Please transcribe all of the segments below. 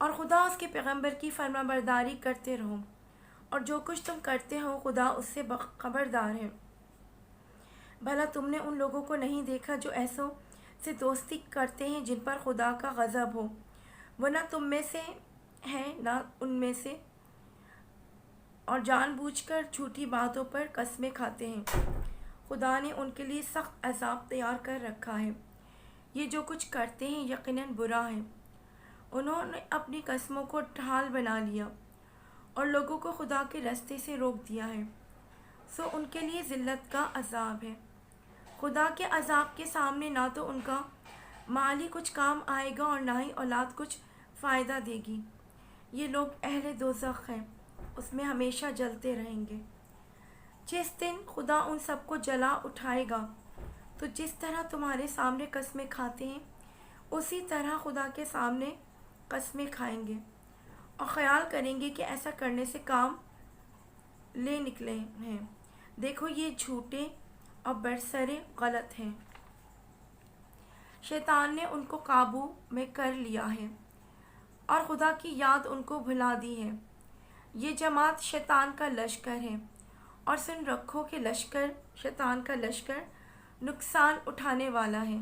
اور خدا اس کے پیغمبر کی فرما برداری کرتے رہو، اور جو کچھ تم کرتے ہو خدا اس سے خبردار ہے۔ بھلا تم نے ان لوگوں کو نہیں دیکھا جو ایسوں سے دوستی کرتے ہیں جن پر خدا کا غضب ہو؟ وہ نہ تم میں سے ہیں نہ ان میں سے، اور جان بوجھ کر جھوٹی باتوں پر قسمیں کھاتے ہیں۔ خدا نے ان کے لیے سخت عذاب تیار کر رکھا ہے۔ یہ جو کچھ کرتے ہیں یقیناً برا ہے۔ انہوں نے اپنی قسموں کو ڈھال بنا لیا اور لوگوں کو خدا کے راستے سے روک دیا ہے، سو ان کے لیے ذلت کا عذاب ہے۔ خدا کے عذاب کے سامنے نہ تو ان کا مال ہی کچھ کام آئے گا اور نہ ہی اولاد کچھ فائدہ دے گی۔ یہ لوگ اہل دوزخ ہیں، اس میں ہمیشہ جلتے رہیں گے۔ جس دن خدا ان سب کو جلا اٹھائے گا تو جس طرح تمہارے سامنے قسمیں کھاتے ہیں اسی طرح خدا کے سامنے قسمیں کھائیں گے، اور خیال کریں گے کہ ایسا کرنے سے کام لے نکلے ہیں۔ دیکھو یہ جھوٹے اور برسرے غلط ہیں۔ شیطان نے ان کو قابو میں کر لیا ہے اور خدا کی یاد ان کو بھلا دی ہے۔ یہ جماعت شیطان کا لشکر ہے، اور سن رکھو کہ شیطان کا لشکر نقصان اٹھانے والا ہے۔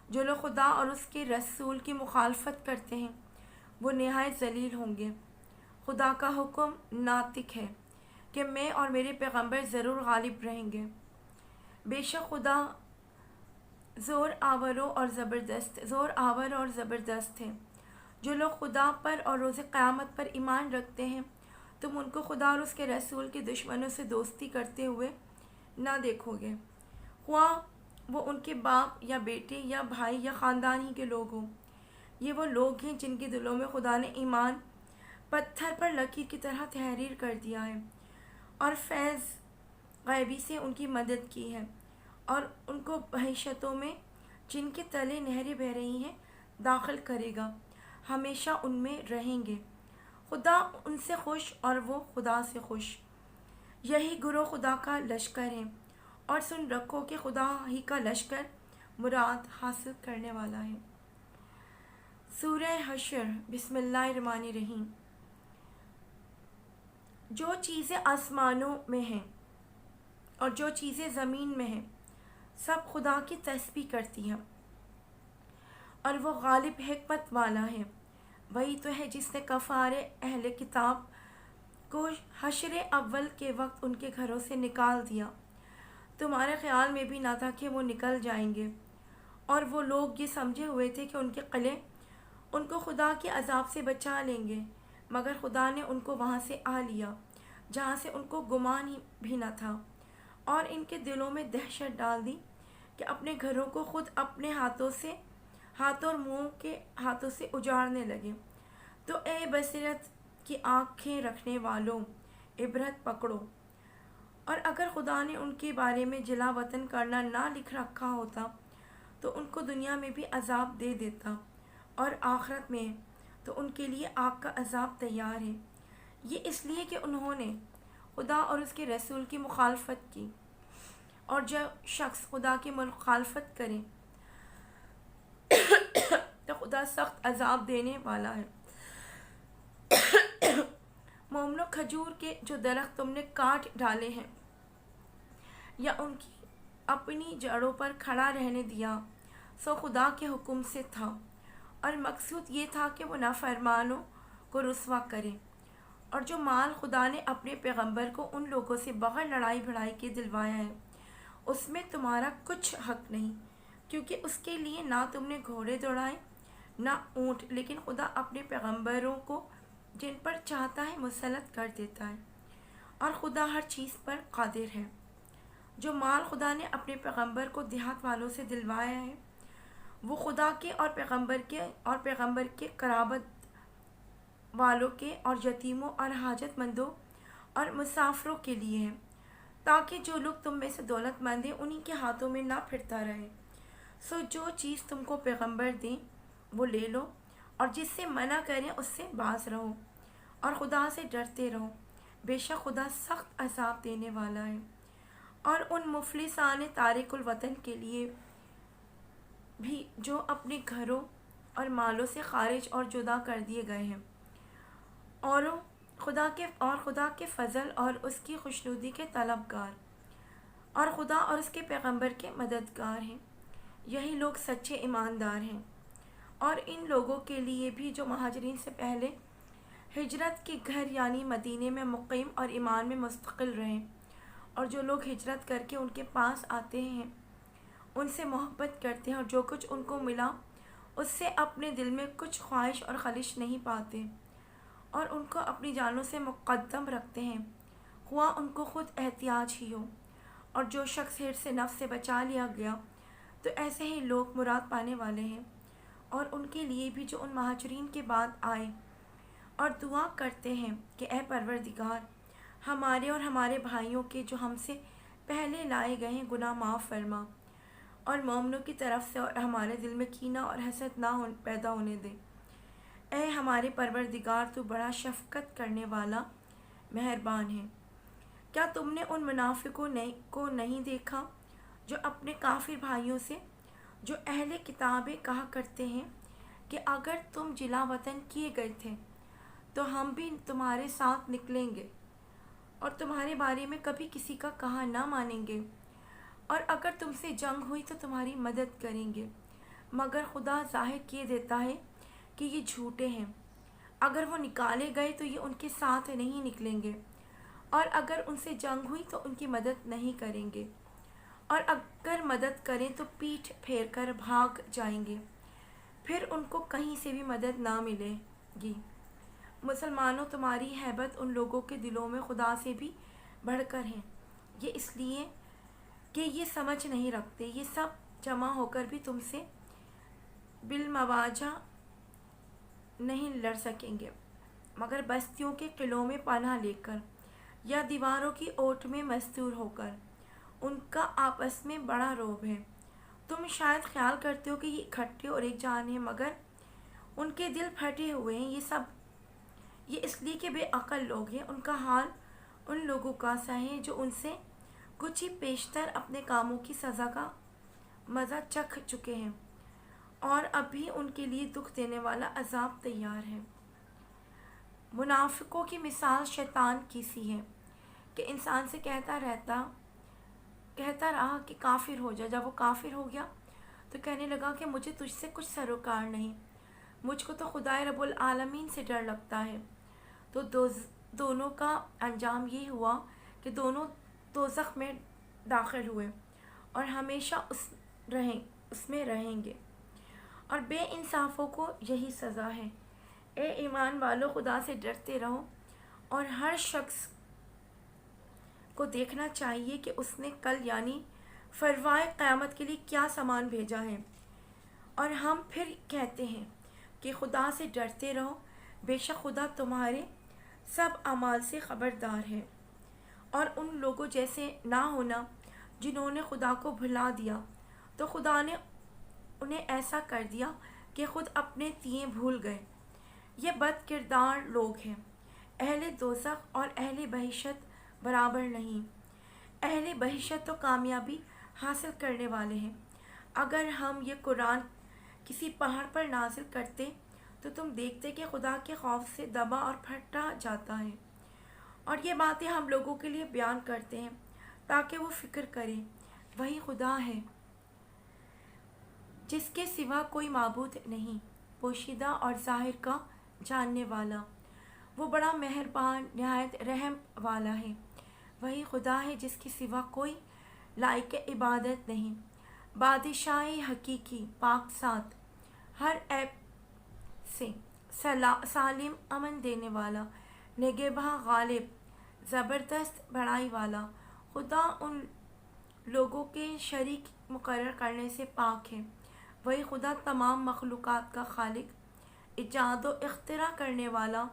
جو لوگ خدا اور اس کے رسول کی مخالفت کرتے ہیں وہ نہایت ذلیل ہوں گے۔ خدا کا حکم ناطق ہے کہ میں اور میرے پیغمبر ضرور غالب رہیں گے۔ بے شک خدا زور آور اور زبردست ہے۔ جو لوگ خدا پر اور روز قیامت پر ایمان رکھتے ہیں تم ان کو خدا اور اس کے رسول کے دشمنوں سے دوستی کرتے ہوئے نہ دیکھو گے، خواہ وہ ان کے باپ یا بیٹے یا بھائی یا خاندان ہی کے لوگ ہوں۔ یہ وہ لوگ ہیں جن کے دلوں میں خدا نے ایمان پتھر پر لکیر کی طرح تحریر کر دیا ہے، اور فیض غیبی سے ان کی مدد کی ہے، اور ان کو بہشتوں میں جن کے تلے نہریں بہہ رہی ہیں داخل کرے گا، ہمیشہ ان میں رہیں گے۔ خدا ان سے خوش اور وہ خدا سے خوش۔ یہی گروہ خدا کا لشکر ہے، اور سن رکھو کہ خدا ہی کا لشکر مراد حاصل کرنے والا ہے۔ سورہ حشر، بسم اللہ الرحمن الرحیم۔ جو چیزیں آسمانوں میں ہیں اور جو چیزیں زمین میں ہیں سب خدا کی تسبیح کرتی ہیں، اور وہ غالب حکمت والا ہے۔ وہی تو ہے جس نے کفار اہل کتاب کو حشر اول کے وقت ان کے گھروں سے نکال دیا۔ تمہارے خیال میں بھی نہ تھا کہ وہ نکل جائیں گے، اور وہ لوگ یہ سمجھے ہوئے تھے کہ ان کے قلعے ان کو خدا کے عذاب سے بچا لیں گے، مگر خدا نے ان کو وہاں سے آ لیا جہاں سے ان کو گمان ہی بھی نہ تھا، اور ان کے دلوں میں دہشت ڈال دی کہ اپنے گھروں کو خود اپنے ہاتھوں اور منہ کے ہاتھوں سے اجاڑنے لگے۔ تو اے بصیرت کی آنکھیں رکھنے والوں، عبرت پکڑو۔ اور اگر خدا نے ان کے بارے میں جلا وطن کرنا نہ لکھ رکھا ہوتا تو ان کو دنیا میں بھی عذاب دے دیتا، اور آخرت میں تو ان کے لیے آگ کا عذاب تیار ہے۔ یہ اس لیے کہ انہوں نے خدا اور اس کے رسول کی مخالفت کی، اور جو شخص خدا کی مخالفت کرے تو خدا سخت عذاب دینے والا ہے۔ مومنو، کھجور کے جو درخت تم نے کاٹ ڈالے ہیں یا ان کی اپنی جڑوں پر کھڑا رہنے دیا سو خدا کے حکم سے تھا، اور مقصود یہ تھا کہ وہ نافرمانوں کو رسوا کرے۔ اور جو مال خدا نے اپنے پیغمبر کو ان لوگوں سے بغیر لڑائی بھڑائی کے دلوایا ہے اس میں تمہارا کچھ حق نہیں، کیونکہ اس کے لیے نہ تم نے گھوڑے دوڑائے نہ اونٹ، لیکن خدا اپنے پیغمبروں کو جن پر چاہتا ہے مسلط کر دیتا ہے، اور خدا ہر چیز پر قادر ہے۔ جو مال خدا نے اپنے پیغمبر کو دیہات والوں سے دلوایا ہے وہ خدا کے اور پیغمبر کے قرابت والوں کے اور یتیموں اور حاجت مندوں اور مسافروں کے لیے ہے، تاکہ جو لوگ تم میں سے دولت مند ہیں انہی کے ہاتھوں میں نہ پھرتا رہے۔ سو جو چیز تم کو پیغمبر دیں وہ لے لو، اور جس سے منع کریں اس سے باز رہو، اور خدا سے ڈرتے رہو، بے شک خدا سخت عذاب دینے والا ہے۔ اور ان مفلسان تارک الوطن کے لیے بھی جو اپنے گھروں اور مالوں سے خارج اور جدا کر دیے گئے ہیں، اور خدا کے فضل اور اس کی خوشنودی کے طلبگار، اور خدا اور اس کے پیغمبر کے مددگار ہیں۔ یہی لوگ سچے ایماندار ہیں۔ اور ان لوگوں کے لیے بھی جو مہاجرین سے پہلے ہجرت کے گھر یعنی مدینے میں مقیم اور ایمان میں مستقل رہیں، اور جو لوگ ہجرت کر کے ان کے پاس آتے ہیں، ان سے محبت کرتے ہیں، اور جو کچھ ان کو ملا اس سے اپنے دل میں کچھ خواہش اور خلش نہیں پاتے، اور ان کو اپنی جانوں سے مقدم رکھتے ہیں، خواہ ان کو خود احتیاج ہی ہو۔ اور جو شخص حرص سے نفس سے بچا لیا گیا تو ایسے ہی لوگ مراد پانے والے ہیں۔ اور ان کے لیے بھی جو ان مہاجرین کے بعد آئے اور دعا کرتے ہیں کہ اے پروردگار، ہمارے اور ہمارے بھائیوں کے جو ہم سے پہلے لائے گئے ہیں گناہ معاف فرما، اور مومنوں کی طرف سے اور ہمارے دل میں کینہ اور حسد نہ پیدا ہونے دے۔ اے ہمارے پروردگار، تو بڑا شفقت کرنے والا مہربان ہے۔ کیا تم نے ان منافقوں کو نہیں دیکھا جو اپنے کافر بھائیوں سے جو اہل کتابیں کہا کرتے ہیں کہ اگر تم جلا وطن کیے گئے تھے تو ہم بھی تمہارے ساتھ نکلیں گے، اور تمہارے بارے میں کبھی کسی کا کہا نہ مانیں گے، اور اگر تم سے جنگ ہوئی تو تمہاری مدد کریں گے، مگر خدا ظاہر کیے دیتا ہے کہ یہ جھوٹے ہیں۔ اگر وہ نکالے گئے تو یہ ان کے ساتھ نہیں نکلیں گے، اور اگر ان سے جنگ ہوئی تو ان کی مدد نہیں کریں گے، اور اگر مدد کریں تو پیٹھ پھیر کر بھاگ جائیں گے، پھر ان کو کہیں سے بھی مدد نہ ملے گی۔ مسلمانوں، تمہاری ہیبت ان لوگوں کے دلوں میں خدا سے بھی بڑھ کر ہے، یہ اس لیے کہ یہ سمجھ نہیں رکھتے، یہ سب جمع ہو کر بھی تم سے بالمواجہ نہیں لڑ سکیں گے، مگر بستیوں کے قلعوں میں پناہ لے کر یا دیواروں کی اوٹ میں مستور ہو کر۔ ان کا آپس میں بڑا رعب ہے۔ تم شاید خیال کرتے ہو کہ یہ اکٹھے اور ایک جان ہیں، مگر ان کے دل پھٹے ہوئے ہیں۔ یہ اس لیے کہ بے عقل لوگ ہیں۔ ان کا حال ان لوگوں کا سا ہے جو ان سے کچھ ہی پیشتر اپنے کاموں کی سزا کا مزہ چکھ چکے ہیں، اور ابھی ان کے لیے دکھ دینے والا عذاب تیار ہے۔ منافقوں کی مثال شیطان کی سی ہے کہ انسان سے کہتا رہا کہ کافر ہو جا۔ جب وہ کافر ہو گیا تو کہنے لگا کہ مجھے تجھ سے کچھ سروکار نہیں، مجھ کو تو خدائے رب العالمین سے ڈر لگتا ہے۔ تو دونوں کا انجام یہ ہوا کہ دونوں دوزخ میں داخل ہوئے اور ہمیشہ اس میں رہیں گے، اور بے انصافوں کو یہی سزا ہے۔ اے ایمان والو، خدا سے ڈرتے رہو، اور ہر شخص کو دیکھنا چاہیے کہ اس نے کل یعنی فروائے قیامت کے لیے کیا سامان بھیجا ہے۔ اور ہم پھر کہتے ہیں کہ خدا سے ڈرتے رہو، بے شک خدا تمہارے سب اعمال سے خبردار ہے۔ اور ان لوگوں جیسے نہ ہونا جنہوں نے خدا کو بھلا دیا، تو خدا نے انہیں ایسا کر دیا کہ خود اپنے تئیں بھول گئے۔ یہ بد کردار لوگ ہیں۔ اہل دوزخ اور اہل بہشت برابر نہیں۔ اہل بہشت تو کامیابی حاصل کرنے والے ہیں۔ اگر ہم یہ قرآن کسی پہاڑ پر نازل کرتے تو تم دیکھتے کہ خدا کے خوف سے دبا اور پھٹا جاتا ہے۔ اور یہ باتیں ہم لوگوں کے لیے بیان کرتے ہیں تاکہ وہ فکر کریں۔ وہی خدا ہے جس کے سوا کوئی معبود نہیں، پوشیدہ اور ظاہر کا جاننے والا، وہ بڑا مہربان نہایت رحم والا ہے۔ وہی خدا ہے جس کے سوا کوئی لائق عبادت نہیں، بادشاہ حقیقی، پاک سات، ہر عیب سے سالم، امن دینے والا، نگہباں، غالب، زبردست بڑائی والا۔ خدا ان لوگوں کے شریک مقرر کرنے سے پاک ہے۔ وہی خدا تمام مخلوقات کا خالق، ایجاد و اختراع کرنے والا،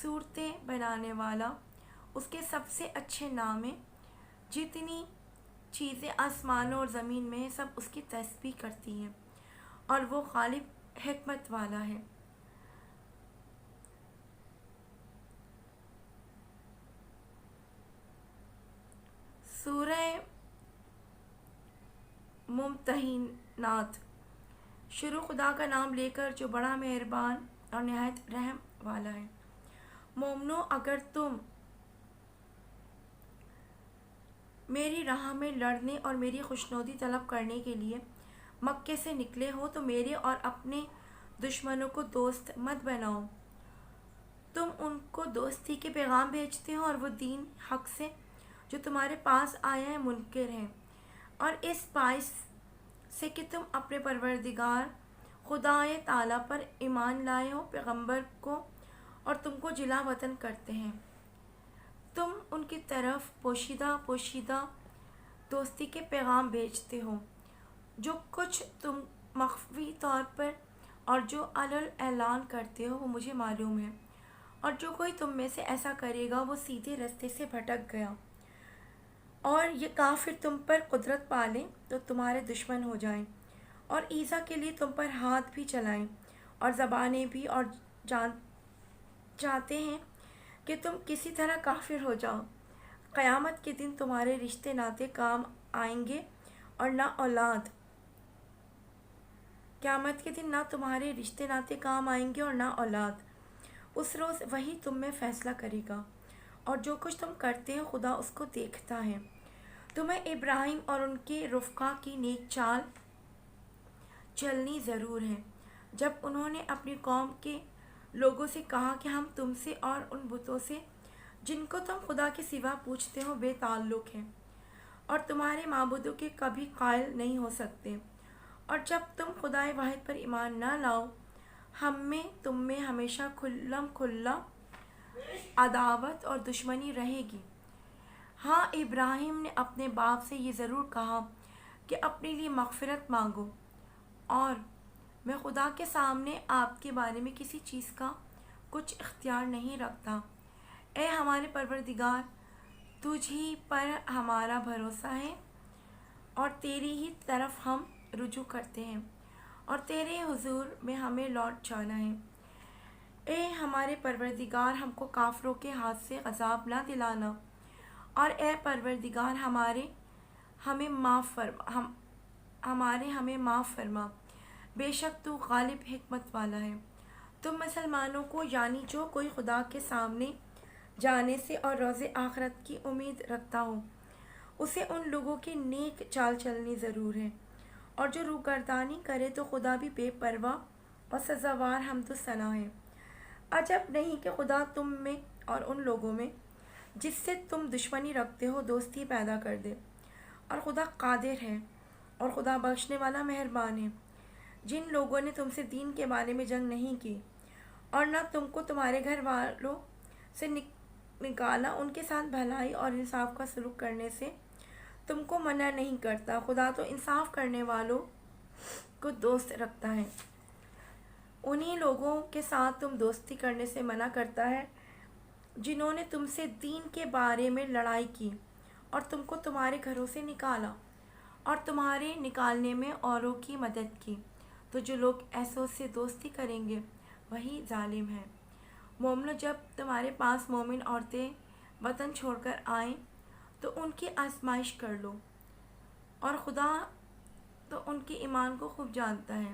صورتیں بنانے والا۔ اس کے سب سے اچھے نام ہیں۔ جتنی چیزیں آسمانوں اور زمین میں ہیں سب اس کی تسبیح کرتی ہیں، اور وہ غالب حکمت والا ہے۔ سورہ ممتحنات شروع خدا کا نام لے کر جو بڑا مہربان اور نہایت رحم والا ہے۔ مومنو، اگر تم میری راہ میں لڑنے اور میری خوشنودی طلب کرنے کے لیے مکے سے نکلے ہو تو میرے اور اپنے دشمنوں کو دوست مت بناؤ۔ تم ان کو دوستی کے پیغام بھیجتے ہو اور وہ دین حق سے جو تمہارے پاس آیا ہے منکر ہیں، اور اس باعث سے کہ تم اپنے پروردگار خدائے تعالیٰ پر ایمان لائے ہو، پیغمبر کو اور تم کو جلا وطن کرتے ہیں۔ تم ان کی طرف پوشیدہ دوستی کے پیغام بھیجتے ہو۔ جو کچھ تم مخفی طور پر اور جو علل اعلان کرتے ہو وہ مجھے معلوم ہے، اور جو کوئی تم میں سے ایسا کرے گا وہ سیدھے رستے سے بھٹک گیا، اور یہ کافر تم پر قدرت پالیں تو تمہارے دشمن ہو جائیں اور ایذا کے لیے تم پر ہاتھ بھی چلائیں اور زبانیں بھی، اور چاہتے ہیں کہ تم کسی طرح کافر ہو جاؤ۔ قیامت کے دن تمہارے رشتے ناطے کام آئیں گے اور نہ اولاد۔ قیامت کے دن نہ تمہارے رشتے ناطے کام آئیں گے اور نہ اولاد۔ اس روز وہی تم میں فیصلہ کرے گا، اور جو کچھ تم کرتے ہو خدا اس کو دیکھتا ہے۔ تمہیں ابراہیم اور ان کے رفقا کی نیک چال چلنی ضرور ہے، جب انہوں نے اپنی قوم کے لوگوں سے کہا کہ ہم تم سے اور ان بتوں سے جن کو تم خدا کے سوا پوجتے ہو بے تعلق ہیں، اور تمہارے معبودوں کے کبھی قائل نہیں ہو سکتے، اور جب تم خدائے واحد پر ایمان نہ لاؤ تم میں ہمیشہ کھلا عداوت اور دشمنی رہے گی۔ ہاں، ابراہیم نے اپنے باپ سے یہ ضرور کہا کہ اپنے لیے مغفرت مانگو، اور میں خدا کے سامنے آپ کے بارے میں کسی چیز کا کچھ اختیار نہیں رکھتا۔ اے ہمارے پروردگار، تجھ ہی پر ہمارا بھروسہ ہے اور تیری ہی طرف ہم رجوع کرتے ہیں، اور تیرے حضور میں ہمیں لوٹ جانا ہے۔ اے ہمارے پروردگار، ہم کو کافروں کے ہاتھ سے عذاب نہ دلانا، اور اے پروردگار ہمیں معاف فرما، بے شک تو غالب حکمت والا ہے۔ تم مسلمانوں کو، یعنی جو کوئی خدا کے سامنے جانے سے اور روز آخرت کی امید رکھتا ہو، اسے ان لوگوں کی نیک چال چلنی ضرور ہے، اور جو روگردانی کرے تو خدا بھی بے پرواہ اور سزاوار حمد و ثنا ہے۔ عجب نہیں کہ خدا تم میں اور ان لوگوں میں جس سے تم دشمنی رکھتے ہو دوستی پیدا کر دے، اور خدا قادر ہے اور خدا بخشنے والا مہربان ہے۔ جن لوگوں نے تم سے دین کے بارے میں جنگ نہیں کی اور نہ تم کو تمہارے گھر والوں سے نکالا، ان کے ساتھ بھلائی اور انصاف کا سلوک کرنے سے تم کو منع نہیں کرتا۔ خدا تو انصاف کرنے والوں کو دوست رکھتا ہے۔ انہی لوگوں کے ساتھ تم دوستی کرنے سے منع کرتا ہے جنہوں نے تم سے دین کے بارے میں لڑائی کی اور تم کو تمہارے گھروں سے نکالا اور تمہارے نکالنے میں اوروں کی مدد کی۔ تو جو لوگ ایسوں سے دوستی کریں گے وہی ظالم ہیں۔ مومنو، جب تمہارے پاس مومن عورتیں وطن چھوڑ کر آئیں تو ان کی آزمائش کر لو، اور خدا تو ان کے ایمان کو خوب جانتا ہے۔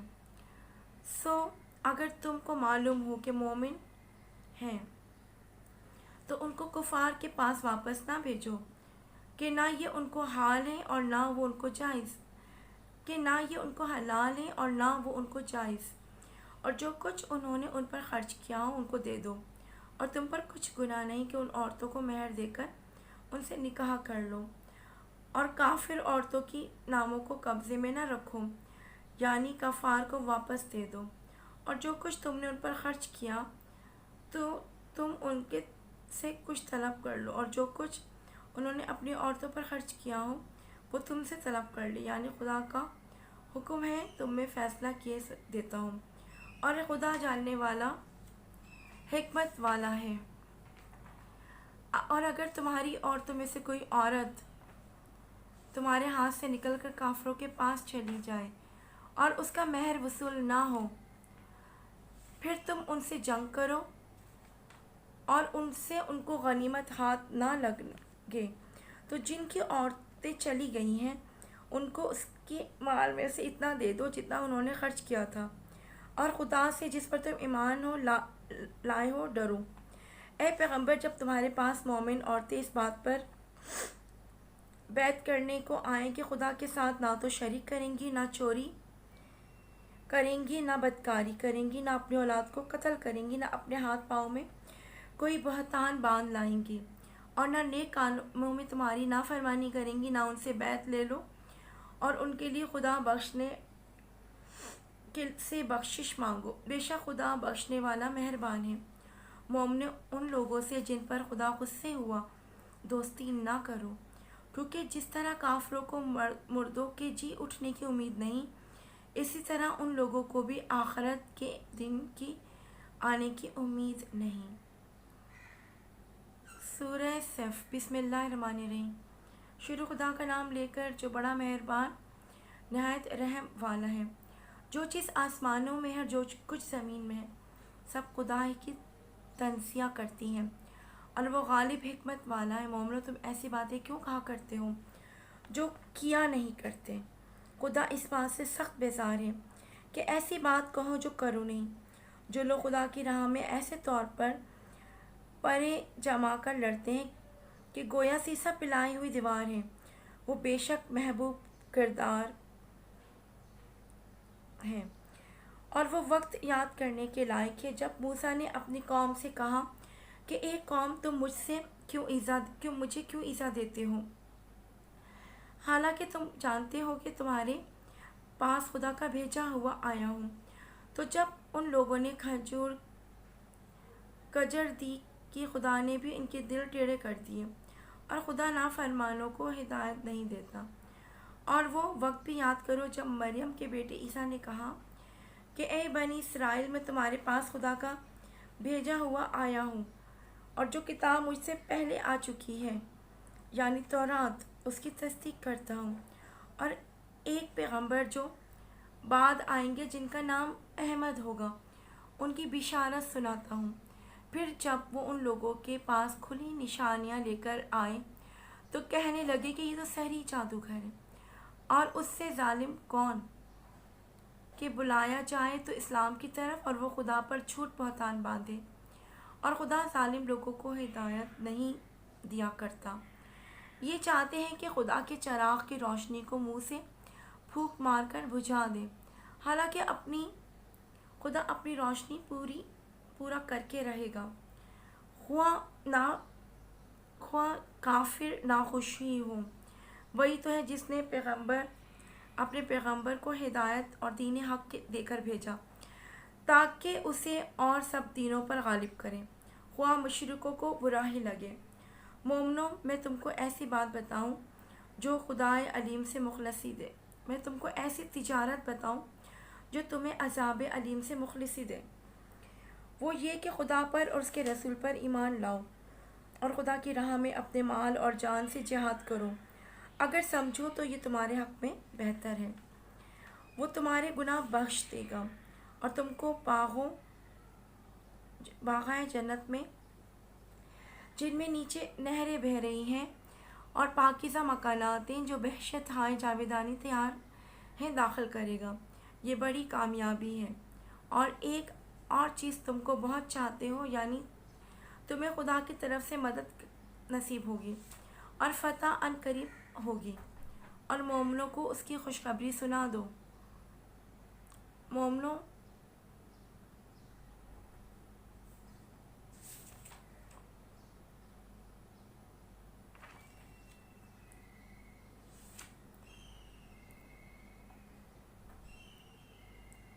سو اگر تم کو معلوم ہو کہ مومن ہیں تو ان کو کفار کے پاس واپس نہ بھیجو، کہ نہ یہ ان کو حال ہے اور نہ وہ ان کو جائز، کہ نہ یہ ان کو حلال ہے اور نہ وہ ان کو جائز، اور جو کچھ انہوں نے ان پر خرچ کیا ہو ان کو دے دو، اور تم پر کچھ گناہ نہیں کہ ان عورتوں کو مہر دے کر ان سے نکاح کر لو، اور کافر عورتوں کی ناموں کو قبضے میں نہ رکھو، یعنی کفار کو واپس دے دو، اور جو کچھ تم نے ان پر خرچ کیا تو تم ان کے سے کچھ طلب کر لو، اور جو کچھ انہوں نے اپنی عورتوں پر خرچ کیا ہو وہ تم سے طلب کر لے، یعنی خدا کا حکم ہے تم میں فیصلہ کیے دیتا ہوں، اور خدا جاننے والا حکمت والا ہے۔ اور اگر تمہاری عورتوں میں سے کوئی عورت تمہارے ہاتھ سے نکل کر کافروں کے پاس چلی جائے اور اس کا مہر وصول نہ ہو، پھر تم ان سے جنگ کرو اور ان کو غنیمت ہاتھ نہ لگے، تو جن کی عورتیں چلی گئی ہیں ان کو اس کہ مال میں سے اتنا دے دو جتنا انہوں نے خرچ کیا تھا، اور خدا سے جس پر تم ایمان لائے ہو ڈرو۔ اے پیغمبر، جب تمہارے پاس مومن عورتیں اس بات پر بیعت کرنے کو آئیں کہ خدا کے ساتھ نہ تو شریک کریں گی، نہ چوری کریں گی، نہ بدکاری کریں گی، نہ اپنی اولاد کو قتل کریں گی، نہ اپنے ہاتھ پاؤں میں کوئی بہتان باندھ لائیں گی، اور نہ نیک کاموں میں تمہاری نافرمانی کریں گی، نہ ان سے بیعت لے لو، اور ان کے لیے خدا بخشنے سے بخشش مانگو، بے شک خدا بخشنے والا مہربان ہے۔ مومنو، ان لوگوں سے جن پر خدا غصے ہوا دوستی نہ کرو، کیونکہ جس طرح کافروں کو مردوں کے جی اٹھنے کی امید نہیں، اسی طرح ان لوگوں کو بھی آخرت کے دن کی آنے کی امید نہیں۔ سورہ صف۔ بسم اللہ الرحمن الرحیم۔ شروع خدا کا نام لے کر جو بڑا مہربان نہایت رحم والا ہے۔ جو چیز آسمانوں میں ہے، جو کچھ زمین میں ہے، سب خدا ہی کی تنزیہ کرتی ہیں، اور وہ غالب حکمت والا ہے۔ مومنو، تم ایسی باتیں کیوں کہا کرتے ہو جو کیا نہیں کرتے؟ خدا اس بات سے سخت بیزار ہے کہ ایسی بات کہو جو کرو نہیں۔ جو لوگ خدا کی راہ میں ایسے طور پر پرے جما کر لڑتے ہیں کہ گویا سیسہ پلائی ہوئی دیوار ہے، وہ بے شک محبوب کردار ہے۔ اور وہ وقت یاد کرنے کے لائق ہے جب موسیٰ نے اپنی قوم سے کہا کہ اے قوم، تم مجھے کیوں ایذا دیتے ہو، حالانکہ تم جانتے ہو کہ تمہارے پاس خدا کا بھیجا ہوا آیا ہوں۔ تو جب ان لوگوں نے کجر دی کہ خدا نے بھی ان کے دل ٹیڑھے کر دیے، اور خدا نافرمانوں کو ہدایت نہیں دیتا۔ اور وہ وقت بھی یاد کرو جب مریم کے بیٹے عیسیٰ نے کہا کہ اے بنی اسرائیل، میں تمہارے پاس خدا کا بھیجا ہوا آیا ہوں، اور جو کتاب مجھ سے پہلے آ چکی ہے یعنی تورات، اس کی تصدیق کرتا ہوں، اور ایک پیغمبر جو بعد آئیں گے جن کا نام احمد ہوگا، ان کی بشارت سناتا ہوں۔ پھر جب وہ ان لوگوں کے پاس کھلی نشانیاں لے کر آئے تو کہنے لگے کہ یہ تو سحری جادوگر ہے، اور اس سے ظالم کون کہ بلایا جائے تو اسلام کی طرف، اور وہ خدا پر جھوٹ بہتان باندھے، اور خدا ظالم لوگوں کو ہدایت نہیں دیا کرتا۔ یہ چاہتے ہیں کہ خدا کے چراغ کی روشنی کو منہ سے پھونک مار کر بجھا دے، حالانکہ خدا اپنی روشنی پورا کر کے رہے گا، خواہ کافر ناخوش ہی ہوں۔ وہی تو ہے جس نے اپنے پیغمبر کو ہدایت اور دین حق دے کر بھیجا تاکہ اسے اور سب دینوں پر غالب کرے، خواہ مشرکوں کو برا ہی لگے۔ مومنو، میں تم کو ایسی بات بتاؤں جو خدائے علیم سے مخلصی دے، میں تم کو ایسی تجارت بتاؤں جو تمہیں عذاب علیم سے مخلصی دے۔ وہ یہ کہ خدا پر اور اس کے رسول پر ایمان لاؤ، اور خدا کی راہ میں اپنے مال اور جان سے جہاد کرو، اگر سمجھو تو یہ تمہارے حق میں بہتر ہے۔ وہ تمہارے گناہ بخش دے گا، اور تم کو باغائے جنت میں جن میں نیچے نہریں بہہ رہی ہیں، اور پاکیزہ مکانات ہیں جو بہشت ہائے جاویدانی تیار ہیں، داخل کرے گا۔ یہ بڑی کامیابی ہے۔ اور ایک اور چیز تم کو بہت چاہتے ہو، یعنی تمہیں خدا کی طرف سے مدد نصیب ہوگی اور فتح ان قریب ہوگی، اور مومنوں کو اس کی خوشخبری سنا دو۔ مومنوں،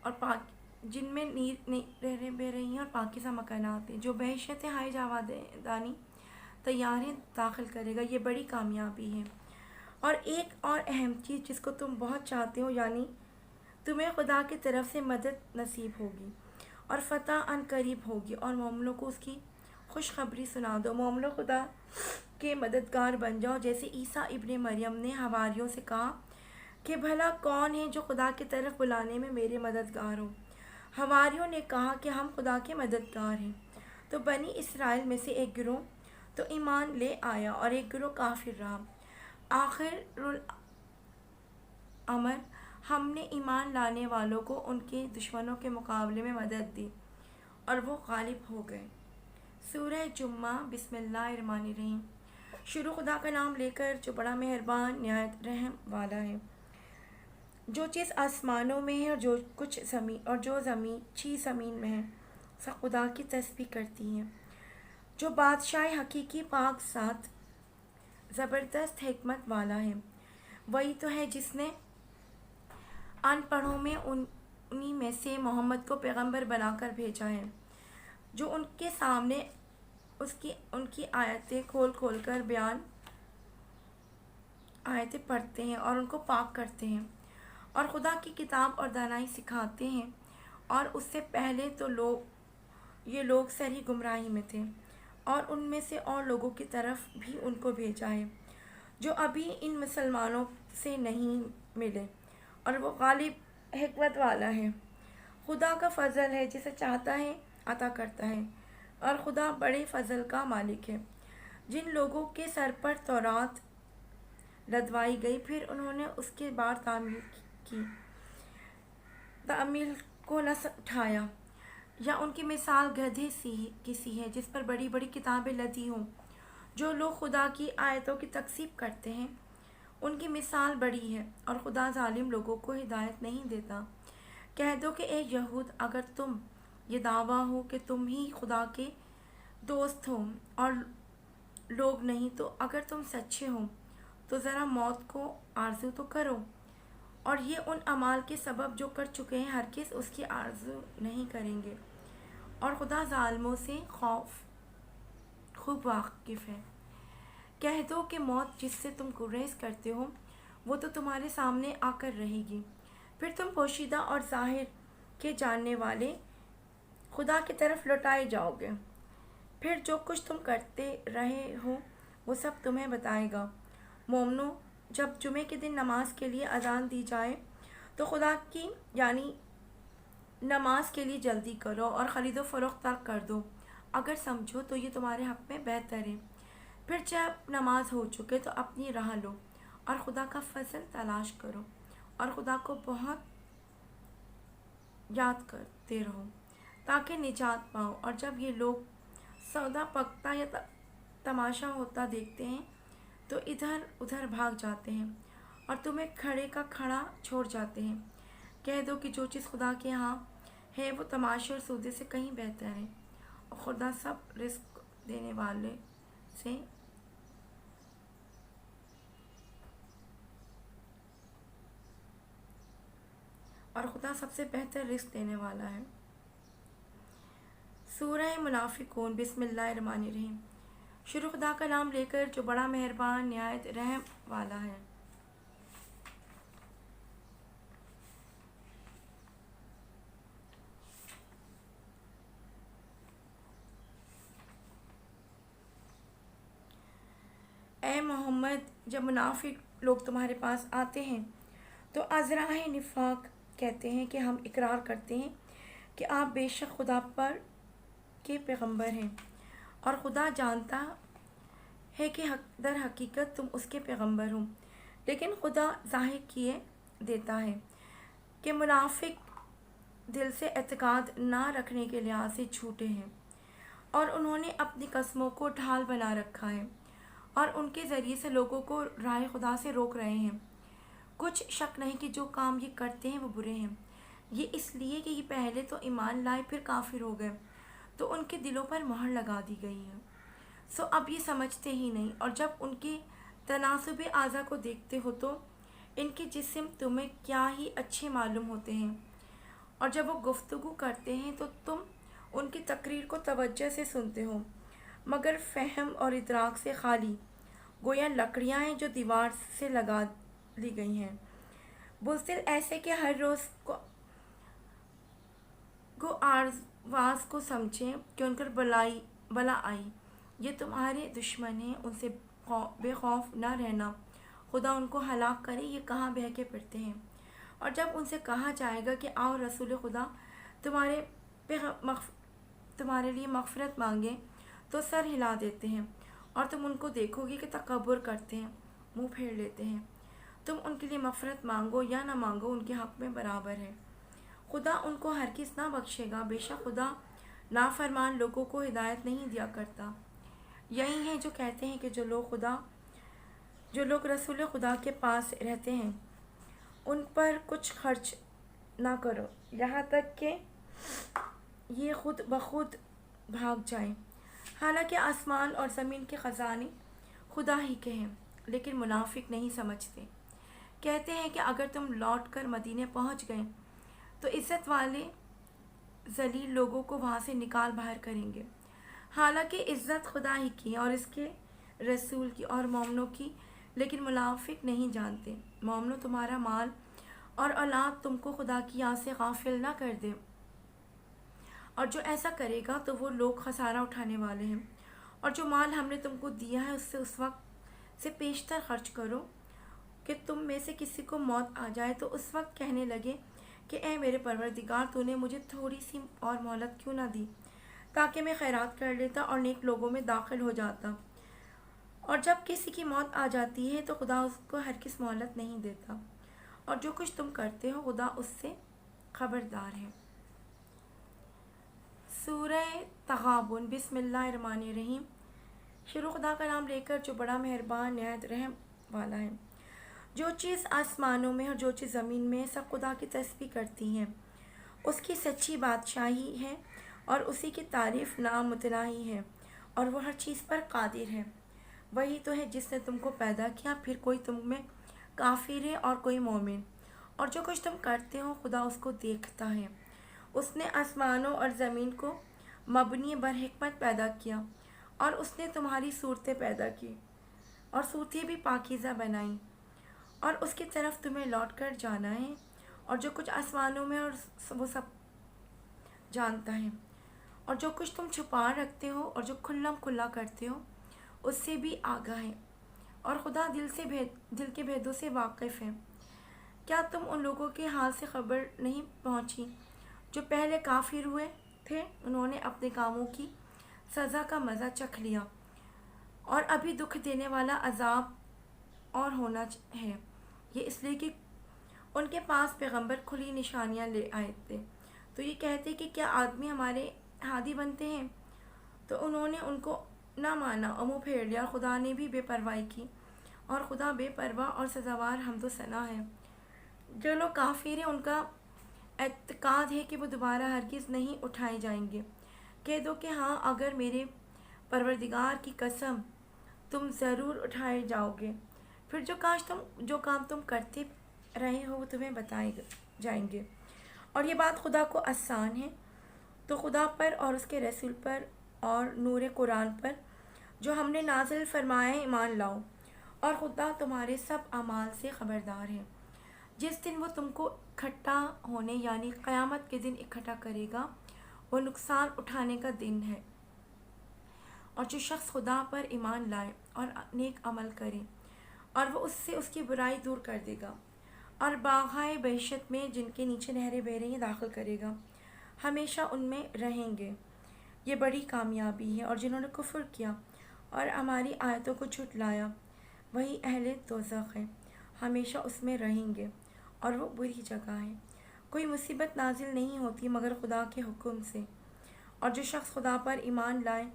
اور جن میں نہریں بہہ رہی ہیں اور پاکیزہ مکانات ہیں جو بہشت ہائے جاویدانی تیار ہیں، داخل کرے گا۔ یہ بڑی کامیابی ہے۔ اور ایک اور اہم چیز جس کو تم بہت چاہتے ہو، یعنی تمہیں خدا کی طرف سے مدد نصیب ہوگی اور فتح ان قریب ہوگی، اور مومنوں کو اس کی خوشخبری سنا دو۔ مومنوں، خدا کے مددگار بن جاؤ، جیسے عیسیٰ ابن مریم نے حواریوں سے کہا کہ بھلا کون ہے جو خدا کی طرف بلانے میں میرے مددگار ہو؟ حواریوں نے کہا کہ ہم خدا کے مددگار ہیں۔ تو بنی اسرائیل میں سے ایک گروہ تو ایمان لے آیا اور ایک گروہ کافر رہا۔ امر ہم نے ایمان لانے والوں کو ان کے دشمنوں کے مقابلے میں مدد دی اور وہ غالب ہو گئے۔ سورہ جمعہ۔ بسم اللہ الرحمن الرحیم۔ شروع خدا کا نام لے کر جو بڑا مہربان نہایت رحم والا ہے۔ جو چیز آسمانوں میں ہے اور جو زمین میں ہے سب خدا کی تسبیح کرتی ہیں۔ جو بادشاہ حقیقی پاک ذات زبردست حکمت والا ہے، وہی تو ہے جس نے ان پڑھوں میں انہی میں سے محمد کو پیغمبر بنا کر بھیجا ہے، جو ان کے سامنے ان کی آیتیں کھول کر آیتیں پڑھتے ہیں اور ان کو پاک کرتے ہیں اور خدا کی کتاب اور دانائی سکھاتے ہیں، اور اس سے پہلے تو یہ لوگ سری گمراہی میں تھے، اور ان میں سے اور لوگوں کی طرف بھی ان کو بھیجا ہے جو ابھی ان مسلمانوں سے نہیں ملے، اور وہ غالب حکمت والا ہے۔ خدا کا فضل ہے، جسے چاہتا ہے عطا کرتا ہے، اور خدا بڑے فضل کا مالک ہے۔ جن لوگوں کے سر پر تورات لدوائی گئی پھر انہوں نے اس کے بعد تعمیل کو نہ اٹھایا، یا ان کی مثال گدھے کی سی ہے جس پر بڑی بڑی کتابیں لدی ہوں۔ جو لوگ خدا کی آیتوں کی تکذیب کرتے ہیں ان کی مثال بڑی ہے، اور خدا ظالم لوگوں کو ہدایت نہیں دیتا۔ کہہ دو کہ اے یہود، اگر تم یہ دعویٰ ہو کہ تم ہی خدا کے دوست ہو اور لوگ نہیں، تو اگر تم سچے ہو تو ذرا موت کو آرزو تو کرو، اور یہ ان اعمال کے سبب جو کر چکے ہیں ہرگز اس کی آرزو نہیں کریں گے، اور خدا ظالموں سے خوب واقف ہے۔ کہہ دو کہ موت جس سے تم گریز کرتے ہو وہ تو تمہارے سامنے آ کر رہے گی، پھر تم پوشیدہ اور ظاہر کے جاننے والے خدا کی طرف لوٹائے جاؤ گے۔ پھر جو کچھ تم کرتے رہے ہو وہ سب تمہیں بتائے گا۔ مومنو، جب جمعے کے دن نماز کے لیے اذان دی جائے تو خدا کی یعنی نماز کے لیے جلدی کرو اور خرید و فروخت ترک کر دو، اگر سمجھو تو یہ تمہارے حق میں بہتر ہے۔ پھر جب نماز ہو چکے تو اپنی راہ لو اور خدا کا فضل تلاش کرو، اور خدا کو بہت یاد کرتے رہو تاکہ نجات پاؤ۔ اور جب یہ لوگ سودا پکتا یا تماشا ہوتا دیکھتے ہیں تو ادھر ادھر بھاگ جاتے ہیں اور تمہیں کھڑے کا کھڑا چھوڑ جاتے ہیں۔ کہہ دو کہ جو چیز خدا کے ہاں ہے وہ تماشے اور سودے سے کہیں بہتر ہے، اور خدا سب رزق دینے والے سے اور خدا سب سے بہتر رزق دینے والا ہے۔ سورہ منافقون۔ بسم اللہ الرحمن الرحیم۔ شروع خدا کا نام لے کر جو بڑا مہربان نہایت رحم والا ہے۔ اے محمد، جب منافق لوگ تمہارے پاس آتے ہیں تو ازراہ نفاق کہتے ہیں کہ ہم اقرار کرتے ہیں کہ آپ بے شک خدا پر کے پیغمبر ہیں، اور خدا جانتا ہے کہ در حقیقت تم اس کے پیغمبر ہو، لیکن خدا ظاہر کیے دیتا ہے کہ منافق دل سے اعتقاد نہ رکھنے کے لحاظ سے جھوٹے ہیں، اور انہوں نے اپنی قسموں کو ڈھال بنا رکھا ہے، اور ان کے ذریعے سے لوگوں کو راہ خدا سے روک رہے ہیں۔ کچھ شک نہیں کہ جو کام یہ کرتے ہیں وہ برے ہیں، یہ اس لیے کہ یہ پہلے تو ایمان لائے پھر کافر ہو گئے تو ان کے دلوں پر مہر لگا دی گئی ہے، سو اب یہ سمجھتے ہی نہیں، اور جب ان کے تناسب اعضاء کو دیکھتے ہو تو ان کے جسم تمہیں کیا ہی اچھے معلوم ہوتے ہیں، اور جب وہ گفتگو کرتے ہیں تو تم ان کی تقریر کو توجہ سے سنتے ہو، مگر فہم اور ادراک سے خالی، گویا لکڑیاں ہیں جو دیوار سے لگا لی گئی ہیں۔ بزدل ایسے کہ ہر روز کو آواز کو سمجھیں کہ ان پر بلا آئی، یہ تمہارے دشمن ہیں، ان سے بے خوف نہ رہنا، خدا ان کو ہلاک کرے، یہ کہاں بہکے پھرتے ہیں۔ اور جب ان سے کہا جائے گا کہ آؤ رسول خدا تمہارے لیے مغفرت مانگے، تو سر ہلا دیتے ہیں، اور تم ان کو دیکھو گے کہ تکبر کرتے ہیں، منہ پھیر لیتے ہیں۔ تم ان کے لیے مغفرت مانگو یا نہ مانگو ان کے حق میں برابر ہے، خدا ان کو ہرگز نہ بخشے گا، بے شک خدا نافرمان لوگوں کو ہدایت نہیں دیا کرتا۔ یہی ہیں جو کہتے ہیں کہ جو لوگ رسول خدا کے پاس رہتے ہیں ان پر کچھ خرچ نہ کرو یہاں تک کہ یہ خود بخود بھاگ جائیں، حالانکہ آسمان اور زمین کے خزانے خدا ہی کے ہیں، لیکن منافق نہیں سمجھتے۔ کہتے ہیں کہ اگر تم لوٹ کر مدینے پہنچ گئے تو عزت والے ذلیل لوگوں کو وہاں سے نکال باہر کریں گے، حالانکہ عزت خدا ہی کی اور اس کے رسول کی اور مومنوں کی، لیکن منافق نہیں جانتے۔ مومنوں، تمہارا مال اور اولاد تم کو خدا کی یاد سے غافل نہ کر دے، اور جو ایسا کرے گا تو وہ لوگ خسارہ اٹھانے والے ہیں۔ اور جو مال ہم نے تم کو دیا ہے اس سے اس وقت سے پیشتر خرچ کرو کہ تم میں سے کسی کو موت آ جائے تو اس وقت کہنے لگے کہ اے میرے پروردگار، تو نے مجھے تھوڑی سی اور مہلت کیوں نہ دی تاکہ میں خیرات کر لیتا اور نیک لوگوں میں داخل ہو جاتا۔ اور جب کسی کی موت آ جاتی ہے تو خدا اس کو ہرگز مہلت نہیں دیتا، اور جو کچھ تم کرتے ہو خدا اس سے خبردار ہے۔ سورہ تغابن۔ بسم اللہ الرحمن الرحیم۔ شروع خدا کا نام لے کر جو بڑا مہربان نہایت رحم والا ہے۔ جو چیز آسمانوں میں اور جو چیز زمین میں سب خدا کی تسبیح کرتی ہیں، اس کی سچی بادشاہی ہے اور اسی کی تعریف نامتناہی ہے، اور وہ ہر چیز پر قادر ہے۔ وہی تو ہے جس نے تم کو پیدا کیا، پھر کوئی تم میں کافر ہے اور کوئی مومن، اور جو کچھ تم کرتے ہو خدا اس کو دیکھتا ہے۔ اس نے آسمانوں اور زمین کو مبنی بر حکمت پیدا کیا، اور اس نے تمہاری صورتیں پیدا کی اور صورتیں بھی پاکیزہ بنائیں، اور اس کی طرف تمہیں لوٹ کر جانا ہے، اور جو کچھ آسمانوں میں اور وہ سب جانتا ہے، اور جو کچھ تم چھپا رکھتے ہو اور جو کھلا کرتے ہو اس سے بھی آگاہ ہے، اور خدا دل کے بھیدوں سے واقف ہے۔ کیا تم ان لوگوں کے حال سے خبر نہیں پہنچی جو پہلے کافر ہوئے تھے؟ انہوں نے اپنے کاموں کی سزا کا مزہ چکھ لیا، اور ابھی دکھ دینے والا عذاب اور ہونا ہے۔ یہ اس لیے کہ ان کے پاس پیغمبر کھلی نشانیاں لے آئے تھے، تو یہ کہتے کہ کیا آدمی ہمارے ہادی بنتے ہیں؟ تو انہوں نے ان کو نہ مانا اور منہ پھیر لیا، اور خدا نے بھی بے پرواہی کی، اور خدا بے پرواہ اور سزاوار حمد و ثنا ہے۔ جو لوگ کافر ہیں ان کا اعتقاد ہے کہ وہ دوبارہ ہرگز نہیں اٹھائے جائیں گے۔ کہہ دو کہ ہاں، اگر میرے پروردگار کی قسم، تم ضرور اٹھائے جاؤ گے، پھر جو کام تم کرتے رہے ہو وہ تمہیں بتائے جائیں گے، اور یہ بات خدا کو آسان ہے۔ تو خدا پر اور اس کے رسول پر اور نور قرآن پر جو ہم نے نازل فرمایا ہے ایمان لاؤ، اور خدا تمہارے سب اعمال سے خبردار ہے۔ جس دن وہ تم کو اکٹھا ہونے یعنی قیامت کے دن اکٹھا کرے گا، وہ نقصان اٹھانے کا دن ہے، اور جو شخص خدا پر ایمان لائے اور نیک عمل کرے اور وہ اس سے اس کی برائی دور کر دے گا، اور باغائے بہشت میں جن کے نیچے نہریں بہہ رہی ہیں داخل کرے گا، ہمیشہ ان میں رہیں گے۔ یہ بڑی کامیابی ہے، اور جنہوں نے کفر کیا اور ہماری آیتوں کو جھٹلایا وہی اہل دوزخ ہے، ہمیشہ اس میں رہیں گے، اور وہ بری جگہ ہے۔ کوئی مصیبت نازل نہیں ہوتی مگر خدا کے حکم سے، اور جو شخص خدا پر ایمان لائے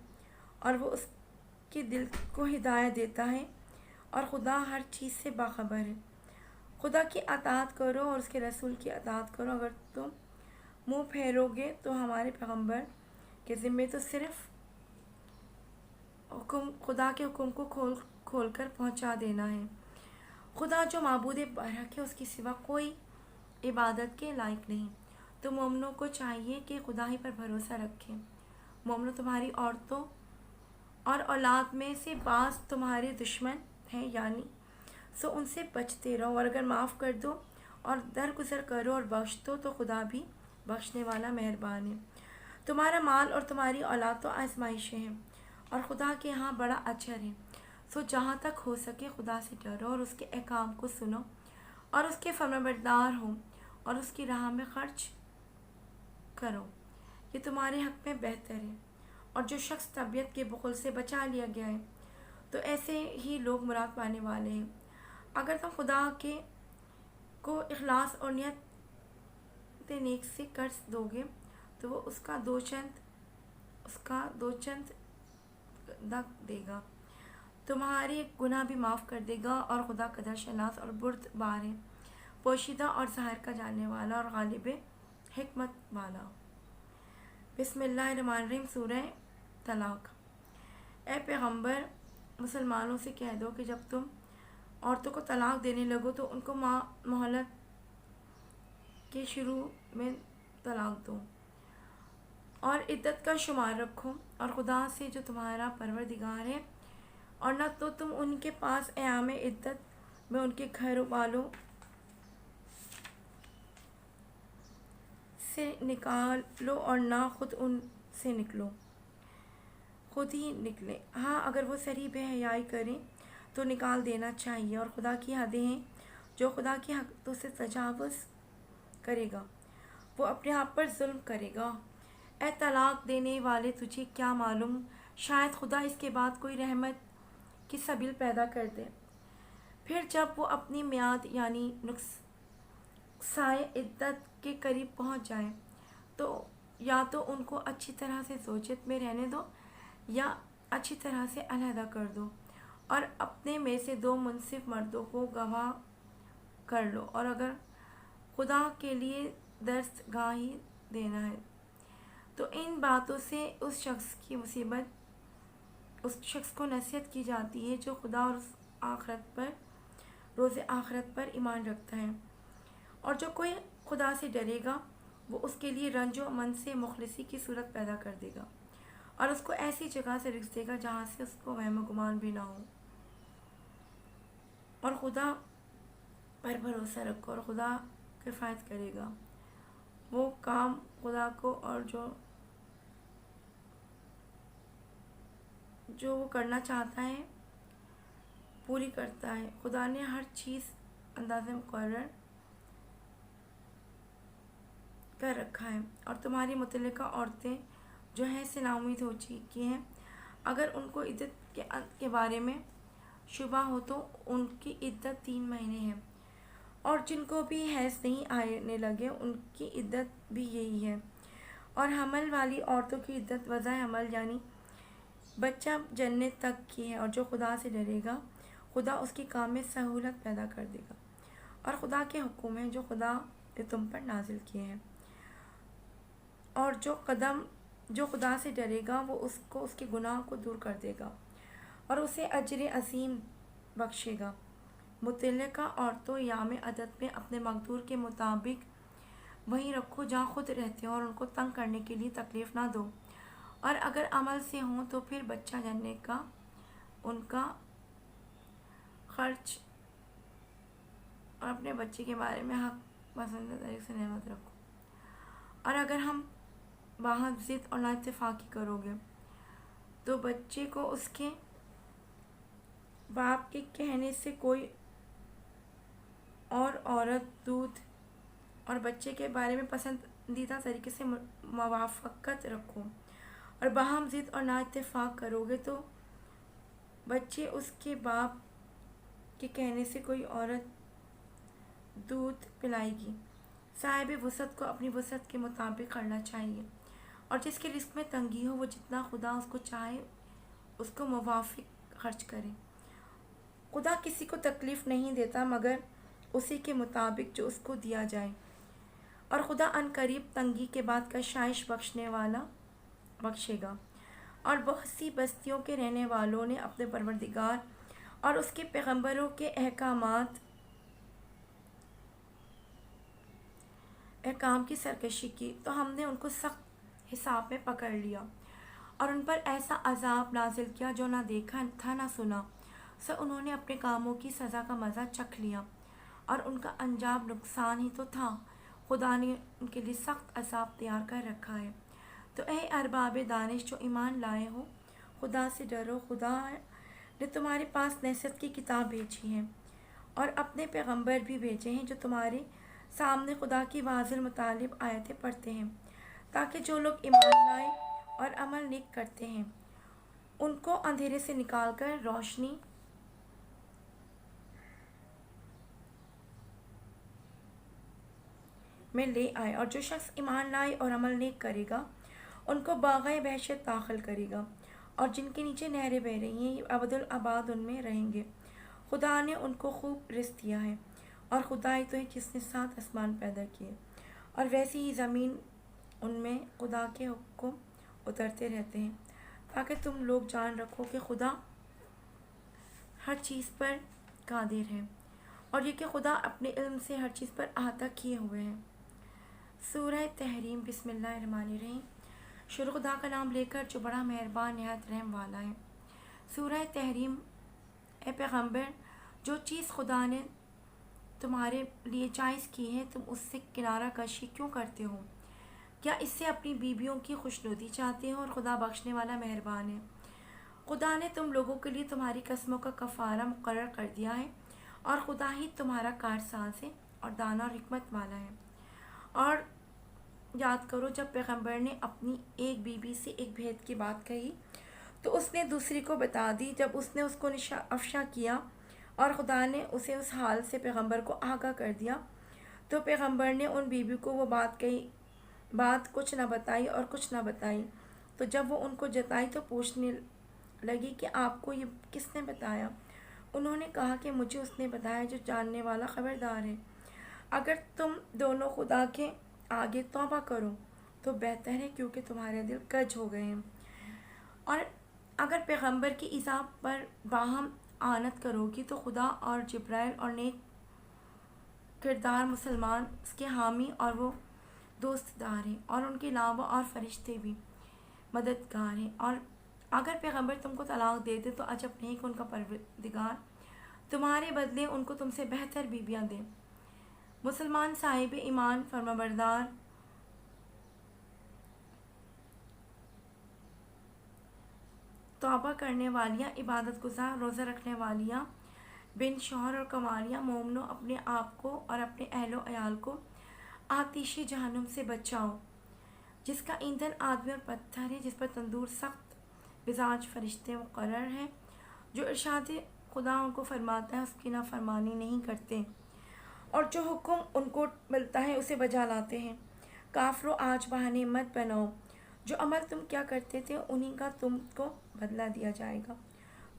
اور وہ اس کے دل کو ہدایت دیتا ہے، اور خدا ہر چیز سے باخبر ہے۔ خدا کی اطاعت کرو اور اس کے رسول کی اطاعت کرو۔ اگر تم منہ پھیرو گے تو ہمارے پیغمبر کے ذمے تو صرف خدا کے حکم کو کھول کر پہنچا دینا ہے۔ خدا جو معبود برحق ہے، اس کے سوا کوئی عبادت کے لائق نہیں۔ تو مومنوں کو چاہیے کہ خدا ہی پر بھروسہ رکھیں۔ مومنوں، تمہاری عورتوں اور اولاد میں سے بعض تمہارے دشمن ہیں، یعنی سو ان سے بچتے رہو، اور اگر معاف کر دو اور درگزر کرو اور بخش دو تو خدا بھی بخشنے والا مہربان ہے۔ تمہارا مال اور تمہاری اولاد تو آزمائشیں ہیں، اور خدا کے ہاں بڑا اجر ہے۔ سو جہاں تک ہو سکے خدا سے ڈرو اور اس کے احکام کو سنو اور اس کے فرمانبردار ہو اور اس کی راہ میں خرچ کرو، یہ تمہارے حق میں بہتر ہے۔ اور جو شخص طبیعت کے بخل سے بچا لیا گیا ہے تو ایسے ہی لوگ مراد پانے والے ہیں۔ اگر تم خدا کے کو اخلاص اور نیت نیک سے قرض دو گے تو وہ اس کا دو چند دک دے گا، تمہارے گناہ بھی معاف کر دے گا، اور خدا قدر شناس اور بردبار ہے، پوشیدہ اور ظاہر کا جاننے والا اور غالب حکمت والا۔ بسم اللہ الرحمن الرحیم۔ سورہ طلاق۔ اے پیغمبر، مسلمانوں سے کہہ دو کہ جب تم عورتوں کو طلاق دینے لگو تو ان کو مہلت کے شروع میں طلاق دو اور عدت کا شمار رکھو، اور خدا سے جو تمہارا پروردگار ہے، اور نہ تو تم ان کے پاس ایام عدت میں ان کے گھر والوں سے نکالو اور نہ خود ان سے خود ہی نکلے۔ ہاں، اگر وہ صریح بے حیائی کریں تو نکال دینا چاہیے، اور خدا کی حدیں ہیں، جو خدا کی حدوں سے تجاوز کرے گا وہ اپنے آپ پر ظلم کرے گا۔ اے طلاق دینے والے، تجھے کیا معلوم، شاید خدا اس کے بعد کوئی رحمت کی سبیل پیدا کر دے۔ پھر جب وہ اپنی میعاد یعنی نقصائے عدت کے قریب پہنچ جائیں تو یا تو ان کو اچھی طرح سے زوجیت میں رہنے دو یا اچھی طرح سے علیحدہ کر دو، اور اپنے میں سے 2 منصف مردوں کو گواہ کر لو، اور اگر خدا کے لیے دستگاہی دینا ہے تو ان باتوں سے اس شخص کو نصیحت کی جاتی ہے جو خدا اور روز آخرت پر ایمان رکھتا ہے، اور جو کوئی خدا سے ڈرے گا وہ اس کے لیے رنج و من سے مخلصی کی صورت پیدا کر دے گا، اور اس کو ایسی جگہ سے رزق دے گا جہاں سے اس کو وہم و گمان بھی نہ ہو۔ اور خدا پر بھروسہ رکھو، اور خدا کفایت کرے گا۔ وہ کام خدا کو اور جو وہ کرنا چاہتا ہے پوری کرتا ہے۔ خدا نے ہر چیز اندازے مقرر کر رکھا ہے، اور تمہاری متعلقہ عورتیں جو ہیں سے نا امید ہو چکی ہیں، اگر ان کو عدت کے بارے میں شبہ ہو تو ان کی عدت 3 مہینے ہے، اور جن کو بھی حیض نہیں آنے لگے ان کی عدت بھی یہی ہے، اور حمل والی عورتوں کی عدت وضع حمل یعنی بچہ جننے تک کی ہے، اور جو خدا سے ڈرے گا خدا اس کے کام میں سہولت پیدا کر دے گا، اور خدا کے حکم ہیں جو خدا نے تم پر نازل کیے ہیں، اور جو خدا سے ڈرے گا وہ اس کے گناہ کو دور کر دے گا اور اسے اجر عظیم بخشے گا۔ متعلقہ عورتوں ایام عدت میں اپنے مقدور کے مطابق وہیں رکھو جہاں خود رہتے ہو، اور ان کو تنگ کرنے کے لیے تکلیف نہ دو، اور اگر عمل سے ہوں تو پھر بچہ جننے کا ان کا خرچ اور اپنے بچے کے بارے میں حق پسندہ طریقے سے نعمت رکھو، اور اگر ہم باہم ضد اور نا اتفاقی کرو گے تو بچے کو اس کے باپ کے کہنے سے کوئی اور عورت دودھ اور بچے کے بارے میں پسندیدہ طریقے سے موافقت رکھو، اور باہم ضد اور نا اتفاق کرو گے تو بچے اس کے باپ کے کہنے سے کوئی عورت دودھ پلائے گی۔ صاحب وسعت کو اپنی وسعت کے مطابق کرنا چاہیے، اور جس کے رزق میں تنگی ہو وہ جتنا خدا اس کو چاہے اس کو موافق خرچ کرے۔ خدا کسی کو تکلیف نہیں دیتا مگر اسی کے مطابق جو اس کو دیا جائے، اور خدا عنقریب تنگی کے بعد کشائش بخشے گا۔ اور بہت سی بستیوں کے رہنے والوں نے اپنے پروردگار اور اس کے پیغمبروں کے احکام کی سرکشی کی تو ہم نے ان کو سخت حساب میں پکڑ لیا، اور ان پر ایسا عذاب نازل کیا جو نہ دیکھا تھا نہ سنا، سو انہوں نے اپنے کاموں کی سزا کا مزہ چکھ لیا، اور ان کا انجام نقصان ہی تو تھا۔ خدا نے ان کے لیے سخت عذاب تیار کر رکھا ہے۔ تو اے ارباب دانش جو ایمان لائے ہو، خدا سے ڈرو۔ خدا نے تمہارے پاس نصیحت کی کتاب بھیجی ہے اور اپنے پیغمبر بھی بھیجے ہیں جو تمہارے سامنے خدا کی واضح مطالب آیتیں پڑھتے ہیں، تاکہ جو لوگ ایمان لائے اور عمل نیک کرتے ہیں ان کو اندھیرے سے نکال کر روشنی میں لے آئے، اور جو شخص ایمان لائے اور عمل نیک کرے گا ان کو باغِ بہشت داخل کرے گا، اور جن کے نیچے نہریں بہہ رہی ہیں، یہ ابدالآباد ان میں رہیں گے۔ خدا نے ان کو خوب رزق دیا ہے، اور خدائی تو ہے جس نے 7 آسمان پیدا کیے، اور ویسی ہی زمین ان میں خدا کے حکم اترتے رہتے ہیں، تاکہ تم لوگ جان رکھو کہ خدا ہر چیز پر قادر ہے، اور یہ کہ خدا اپنے علم سے ہر چیز پر احاطہ کیے ہوئے ہیں۔ سورہ تحریم۔ بسم اللہ الرحمن الرحیم۔ شروع خدا کا نام لے کر جو بڑا مہربان نہایت رحم والا ہے۔ سورہ تحریم۔ اے پیغمبر، جو چیز خدا نے تمہارے لیے جائز کی ہے تم اس سے کنارہ کشی کیوں کرتے ہو؟ کیا اس سے اپنی بیویوں کی خوشنودی چاہتے ہو؟ اور خدا بخشنے والا مہربان ہے۔ خدا نے تم لوگوں کے لیے تمہاری قسموں کا کفارہ مقرر کر دیا ہے، اور خدا ہی تمہارا کارساز ہے اور دانا اور حکمت والا ہے۔ اور یاد کرو جب پیغمبر نے اپنی ایک بیوی سے ایک بھید کی بات کہی تو اس نے دوسری کو بتا دی، جب اس نے اس کو افشا کیا اور خدا نے اسے اس حال سے پیغمبر کو آگاہ کر دیا تو پیغمبر نے ان بیوی کو وہ بات کچھ نہ بتائی اور کچھ نہ بتائی۔ تو جب وہ ان کو جتائی تو پوچھنے لگی کہ آپ کو یہ کس نے بتایا؟ انہوں نے کہا کہ مجھے اس نے بتایا جو جاننے والا خبردار ہے۔ اگر تم دونوں خدا کے آگے توبہ کرو تو بہتر ہے، کیونکہ تمہارے دل کج ہو گئے ہیں۔ اور اگر پیغمبر کی ایذا پر باہم اعانت کرو گی تو خدا اور جبرائیل اور نیک کردار مسلمان اس کے حامی اور وہ دوست دار ہیں، اور ان کے علاوہ اور فرشتے بھی مددگار ہیں۔ اور اگر پیغمبر تم کو طلاق دے دے تو عجب نہیں کہ ان کا پروردگار تمہارے بدلے ان کو تم سے بہتر بیویاں دے۔ مسلمان صاحب ایمان فرمانبردار توبہ کرنے والیاں، عبادت گزار، روزہ رکھنے والیاں، بن شوہر اور کنواریاں، مومنوں، اپنے آپ کو اور اپنے اہل و عیال کو آتش جہنم سے بچاؤ، جس کا ایندھن آدمی اور پتھر ہے، جس پر تندور سخت مزاج فرشتے مقرر ہیں، جو ارشاد خدا ان کو فرماتا ہے اس کی نافرمانی نہیں کرتے، اور جو حکم ان کو ملتا ہے اسے بجا لاتے ہیں۔ کافروں، آج بہانے مت بناؤ، جو عمل تم کیا کرتے تھے انہی کا تم کو بدلہ دیا جائے گا۔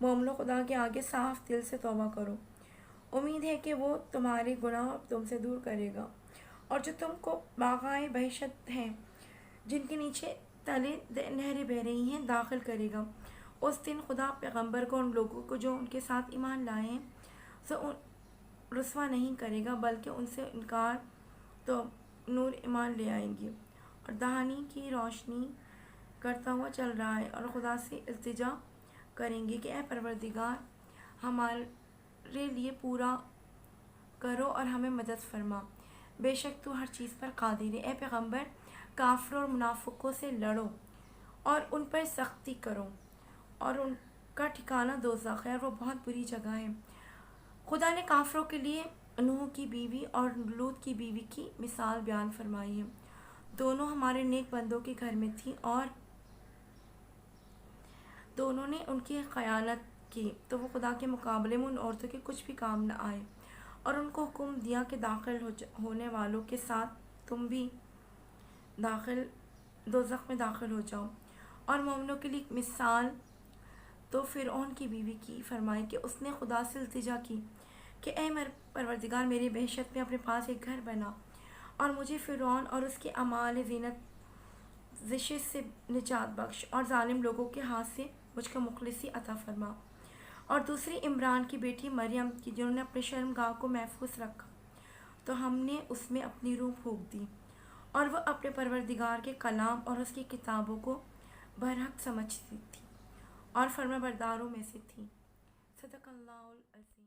مومنوں، خدا کے آگے صاف دل سے توبہ کرو، امید ہے کہ وہ تمہارے گناہ تم سے دور کرے گا، اور جو تم کو باغائے بہشت ہیں جن کے نیچے تلے نہریں بہہ رہی ہیں داخل کرے گا۔ اس دن خدا پیغمبر کو ان لوگوں کو جو ان کے ساتھ ایمان لائے ہیں رسوا نہیں کرے گا، بلکہ ان سے انکار تو نور ایمان لے آئیں گے، اور دہانی کی روشنی کرتا ہوا چل رہا ہے، اور خدا سے التجا کریں گے کہ اے پروردگار ہمارے لیے پورا کرو اور ہمیں مدد فرما، بے شک تو ہر چیز پر قادر ہے۔ اے پیغمبر، کافروں اور منافقوں سے لڑو اور ان پر سختی کرو، اور ان کا ٹھکانہ دوزخ ہے اور وہ بہت بری جگہ ہے۔ خدا نے کافروں کے لیے نوح کی بیوی اور لوط کی بیوی کی مثال بیان فرمائی ہے۔ دونوں ہمارے نیک بندوں کے گھر میں تھیں، اور دونوں نے ان کی خیانت کی تو وہ خدا کے مقابلے میں ان عورتوں کے کچھ بھی کام نہ آئے، اور ان کو حکم دیا کہ داخل ہونے والوں کے ساتھ تم بھی دوزخ میں داخل ہو جاؤ۔ اور مومنوں کے لیے ایک مثال تو فرعون کی بیوی کی فرمائی کہ اس نے خدا سے التجا کی کہ اے پروردگار، میری بہشت میں اپنے پاس ایک گھر بنا، اور مجھے فرعون اور اس کے اعمال زینت سے نجات بخش، اور ظالم لوگوں کے ہاتھ سے مجھ کو مخلصی عطا فرما۔ اور دوسری عمران کی بیٹی مریم کی، جنہوں نے اپنے شرمگاہ کو محفوظ رکھا تو ہم نے اس میں اپنی روح پھونک دی، اور وہ اپنے پروردگار کے کلام اور اس کی کتابوں کو برحق سمجھتی تھی اور فرما برداروں میں سے تھی۔ صدق اللہ العظیم۔